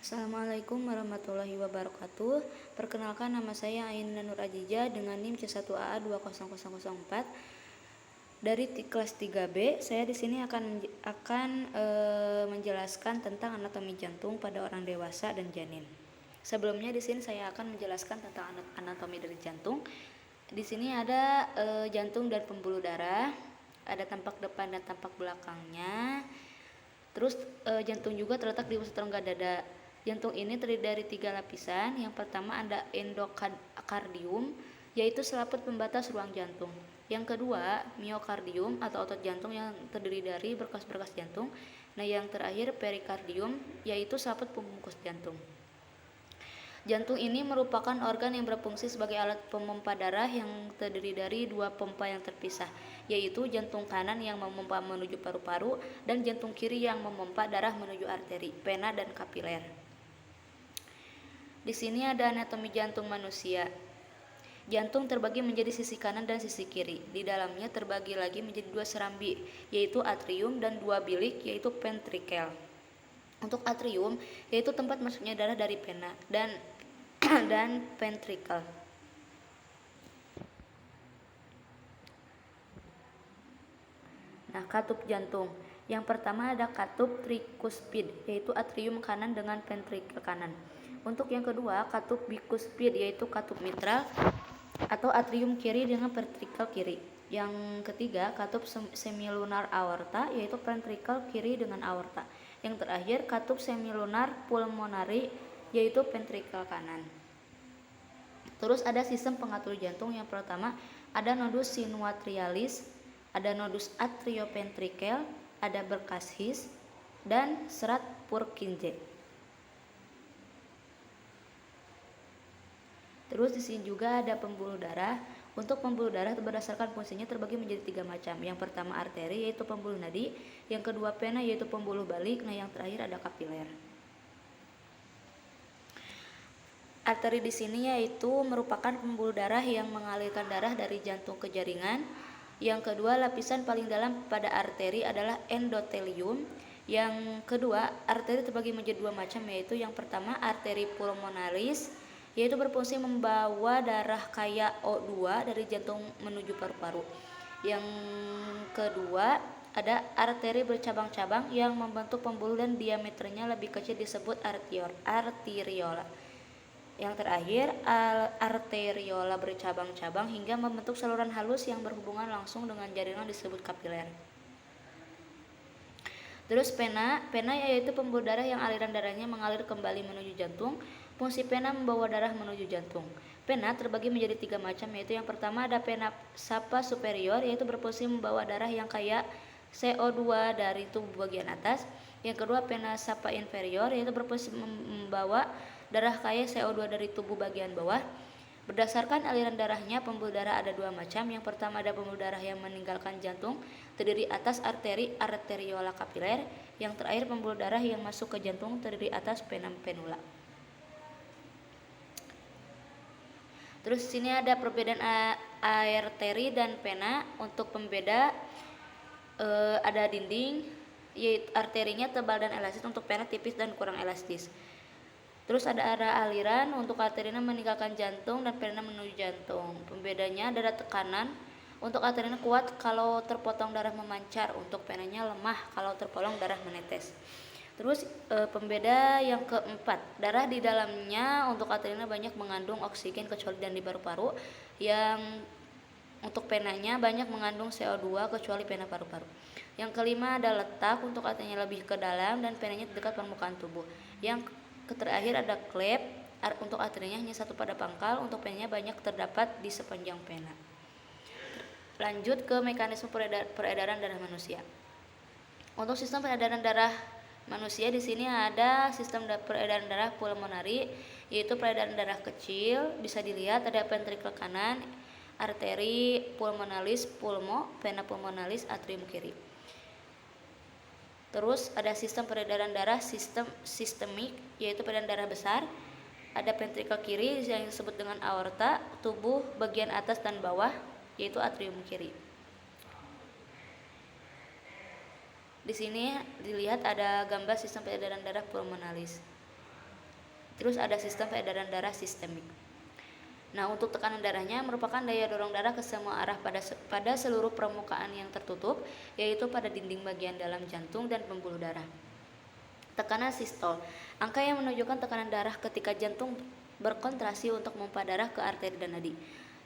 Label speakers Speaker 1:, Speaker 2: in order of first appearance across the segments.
Speaker 1: Assalamualaikum warahmatullahi wabarakatuh. Perkenalkan, nama saya Ainun Nur Ajija dengan NIM C1AA20004 dari kelas 3B. Saya di sini akan menjelaskan tentang anatomi jantung pada orang dewasa dan janin. Sebelumnya di sini saya akan menjelaskan tentang anatomi dari jantung. Di sini ada jantung dan pembuluh darah, ada tampak depan dan tampak belakangnya. Terus jantung juga terletak di pusat rongga dada. Jantung ini terdiri dari 3 lapisan. Yang pertama ada endokardium, yaitu selaput pembatas ruang jantung. Yang kedua, miokardium atau otot jantung yang terdiri dari berkas-berkas jantung. Nah, yang terakhir perikardium, yaitu selaput pembungkus jantung. Jantung ini merupakan organ yang berfungsi sebagai alat pemompa darah yang terdiri dari 2 pompa yang terpisah, yaitu jantung kanan yang memompa menuju paru-paru dan jantung kiri yang memompa darah menuju arteri, vena, dan kapiler. Di sini ada anatomi jantung manusia. Jantung terbagi menjadi sisi kanan dan sisi kiri. Di dalamnya terbagi lagi menjadi 2 serambi, yaitu atrium, dan 2 bilik, yaitu ventrikel. Untuk atrium, yaitu tempat masuknya darah dari vena dan ventrikel. Nah, katup jantung. Yang pertama ada katup trikuspid, yaitu atrium kanan dengan ventrikel kanan. Untuk yang kedua, katup bikuspid, yaitu katup mitral atau atrium kiri dengan ventrikel kiri. Yang ketiga, katup semilunar aorta, yaitu ventrikel kiri dengan aorta. Yang terakhir, katup semilunar pulmonari, yaitu ventrikel kanan. Terus ada sistem pengatur jantung. Yang pertama ada nodus sinuatrialis, ada nodus atrioventrikel, ada berkas His, dan serat Purkinje. Terus di sini juga ada pembuluh darah. Untuk pembuluh darah berdasarkan fungsinya terbagi menjadi 3 macam. Yang pertama arteri, yaitu pembuluh nadi. Yang kedua vena, yaitu pembuluh balik. Nah, yang terakhir ada kapiler. Arteri di sini yaitu merupakan pembuluh darah yang mengalirkan darah dari jantung ke jaringan. Yang kedua, lapisan paling dalam pada arteri adalah endotelium. Yang kedua, arteri terbagi menjadi 2 macam, yaitu yang pertama arteri pulmonalis, yaitu berfungsi membawa darah kaya O2 dari jantung menuju paru-paru. Yang kedua, ada arteri bercabang-cabang yang membentuk pembuluh dan diameternya lebih kecil disebut arteriola. Yang terakhir, arteriola bercabang-cabang hingga membentuk saluran halus yang berhubungan langsung dengan jaringan disebut kapiler. Terus pena yaitu pembuluh darah yang aliran darahnya mengalir kembali menuju jantung. Fungsi pena membawa darah menuju jantung. Pena terbagi menjadi 3 macam, yaitu yang pertama ada pena sapa superior, yaitu berfungsi membawa darah yang kaya CO2 dari tubuh bagian atas. Yang kedua, pena sapa inferior, yaitu berfungsi membawa darah kaya CO2 dari tubuh bagian bawah. Berdasarkan aliran darahnya, pembuluh darah ada 2 macam. Yang pertama ada pembuluh darah yang meninggalkan jantung, terdiri atas arteri, arteriola kapiler. Yang terakhir, pembuluh darah yang masuk ke jantung, terdiri atas vena penula. Terus sini ada perbedaan arteri dan vena. Untuk pembeda ada dinding, yaitu arterinya tebal dan elastis. Untuk vena tipis dan kurang elastis. Terus ada arah aliran. Untuk arterinya meninggalkan jantung dan vena menuju jantung. Pembedanya darah tekanan. Untuk arterinya kuat kalau terpotong darah memancar. Untuk venanya lemah kalau terpotong darah menetes. Terus pembeda yang keempat, darah di dalamnya untuk arterinya banyak mengandung oksigen kecuali dan di paru-paru. Yang untuk venanya banyak mengandung CO2 kecuali vena paru-paru. Yang kelima ada letak. Untuk arterinya lebih ke dalam dan venanya di dekat permukaan tubuh. Yang terakhir ada klep. Untuk arterinya hanya satu pada pangkal. Untuk venanya banyak terdapat di sepanjang vena. Lanjut ke mekanisme peredaran darah manusia. Untuk sistem peredaran darah manusia di sini ada sistem peredaran darah pulmonari, yaitu peredaran darah kecil. Bisa dilihat ada ventrikel kanan, arteri pulmonalis pulmo, vena pulmonalis atrium kiri. Terus ada sistem peredaran darah sistemik, yaitu peredaran darah besar. Ada ventrikel kiri yang disebut dengan aorta, tubuh bagian atas dan bawah, yaitu atrium kiri. Di sini dilihat ada gambar sistem peredaran darah pulmonalis. Terus ada sistem peredaran darah sistemik. Nah, untuk tekanan darahnya merupakan daya dorong darah ke semua arah pada seluruh permukaan yang tertutup, yaitu pada dinding bagian dalam jantung dan pembuluh darah. Tekanan sistol, angka yang menunjukkan tekanan darah ketika jantung berkontraksi untuk memompa darah ke arteri dan nadi.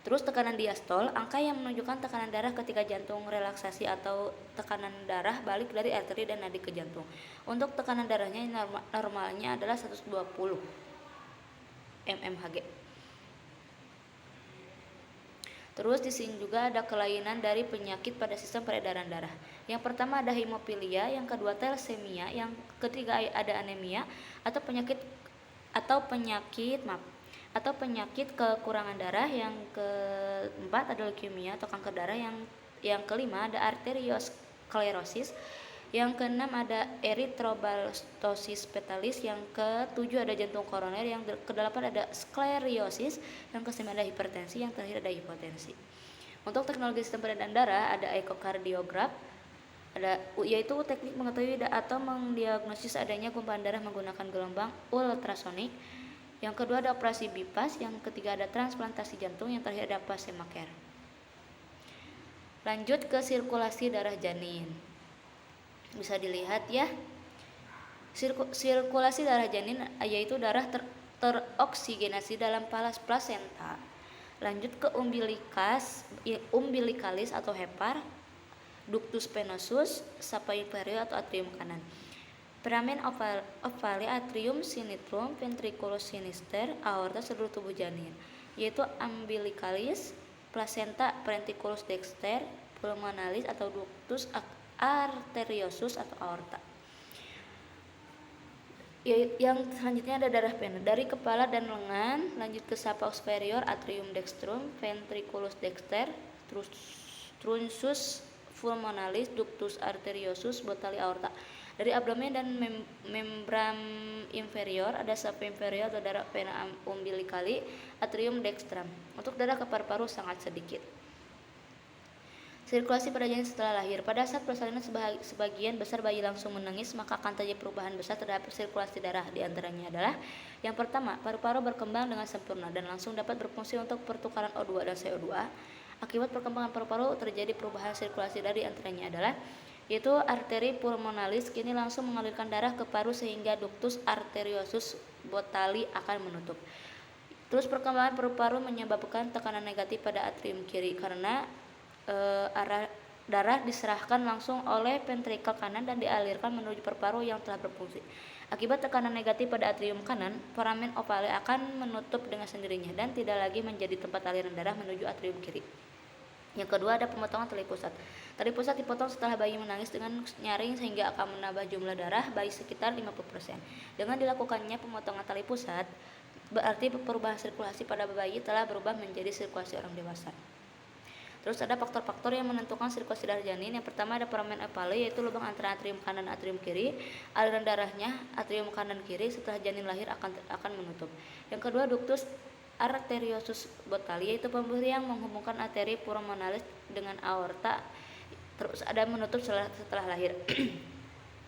Speaker 1: Terus tekanan diastol, angka yang menunjukkan tekanan darah ketika jantung relaksasi atau tekanan darah balik dari arteri dan nadi ke jantung. Untuk tekanan darahnya normalnya adalah 120 mmHg. Terus di sini juga ada kelainan dari penyakit pada sistem peredaran darah. Yang pertama ada hemofilia, yang kedua thalassemia, yang ketiga ada anemia atau penyakit kekurangan darah, yang keempat ada leukemia atau kanker darah, yang kelima ada arteriosklerosis, yang keenam ada erythroblastosis fetalis, yang ketujuh ada jantung koroner, yang kedelapan ada skleriosis, yang kesembilan ada hipertensi, yang terakhir ada hipotensi. Untuk teknologi sistem peredaran darah ada ekokardiograf, yaitu teknik mengetahui atau mendiagnosis adanya gumpalan darah menggunakan gelombang ultrasonik. Yang kedua ada operasi bypass, yang ketiga ada transplantasi jantung, yang terakhir ada pacemaker. Lanjut ke sirkulasi darah janin. Bisa dilihat ya. Sirkulasi darah janin yaitu darah teroksigenasi dalam plasenta. Lanjut ke umbilikalis atau hepar, ductus venosus, sapa inferior atau atrium kanan. Foramen ovale, atrium sinistrum, ventriculus sinister, aorta, seluruh tubuh janin, yaitu umbilicalis, placenta, ventriculus dexter, pulmonalis atau ductus arteriosus atau aorta. Yang selanjutnya ada darah vena dari kepala dan lengan, lanjut ke sapa superior, atrium dextrum, ventriculus dexter, trunsus pulmonalis, ductus arteriosus, botali, aorta. Dari abdomen dan membran inferior ada sapa inferior atau darah vena umbilicali, atrium dextrum. Untuk darah ke paru-paru sangat sedikit. Sirkulasi pada janin setelah lahir. Pada saat persalinan sebagian besar bayi langsung menangis, maka akan terjadi perubahan besar terhadap sirkulasi darah. Di antaranya adalah yang pertama, paru-paru berkembang dengan sempurna dan langsung dapat berfungsi untuk pertukaran O2 dan CO2. Akibat perkembangan paru-paru terjadi perubahan sirkulasi darah, di antaranya adalah yaitu arteri pulmonalis kini langsung mengalirkan darah ke paru sehingga ductus arteriosus botali akan menutup. Terus perkembangan paru-paru menyebabkan tekanan negatif pada atrium kiri karena arah darah diserahkan langsung oleh ventrikel kanan dan dialirkan menuju paru-paru yang telah berfungsi. Akibat tekanan negatif pada atrium kanan, foramen ovale akan menutup dengan sendirinya dan tidak lagi menjadi tempat aliran darah menuju atrium kiri. Yang kedua ada pemotongan tali pusat. Tali pusat dipotong setelah bayi menangis dengan nyaring sehingga akan menambah jumlah darah bayi sekitar 50%. Dengan dilakukannya pemotongan tali pusat, berarti perubahan sirkulasi pada bayi telah berubah menjadi sirkulasi orang dewasa. Terus ada faktor-faktor yang menentukan sirkulasi darah janin. Yang pertama ada foramen ovale, yaitu lubang antara atrium kanan dan atrium kiri. Aliran darahnya atrium kanan kiri setelah janin lahir akan menutup. Yang kedua ductus arteriosus botali, yaitu pembuluh yang menghubungkan arteri pulmonalis dengan aorta, terus ada menutup setelah lahir.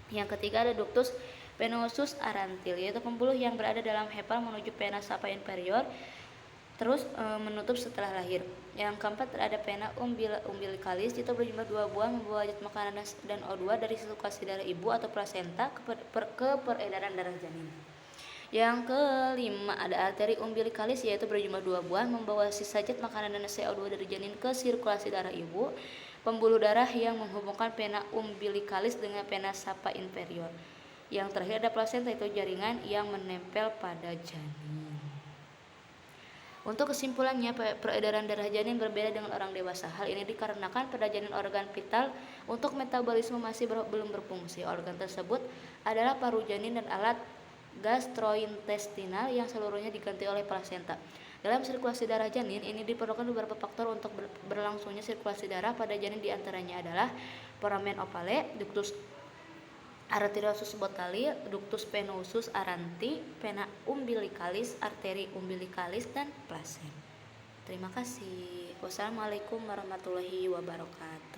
Speaker 1: Yang ketiga ada ductus venosus arantil, yaitu pembuluh yang berada dalam hepar menuju vena sapa inferior, terus menutup setelah lahir. Yang keempat ada vena umbilicalis, itu berjumlah 2 buah membawa zat makanan dan O2 dari sirkulasi darah ibu atau plasenta ke peredaran darah janin. Yang kelima ada arteri umbilicalis, yaitu berjumlah 2 buah membawa sisa zat makanan dan CO2 dari janin ke sirkulasi darah ibu. Pembuluh darah yang menghubungkan vena umbilicalis dengan vena sapa inferior. Yang terakhir ada plasenta, itu jaringan yang menempel pada janin. Untuk kesimpulannya, peredaran darah janin berbeda dengan orang dewasa. Hal ini dikarenakan pada janin organ vital untuk metabolisme masih belum berfungsi. Organ tersebut adalah paru janin dan alat gastrointestinal yang seluruhnya diganti oleh plasenta. Dalam sirkulasi darah janin ini diperlukan beberapa faktor untuk berlangsungnya sirkulasi darah pada janin, diantaranya adalah foramen ovale, ductus arteriosus botali, ductus venosus aranti, vena umbilicalis, arteri umbilicalis, dan plasenta. Terima kasih. Wassalamualaikum warahmatullahi wabarakatuh.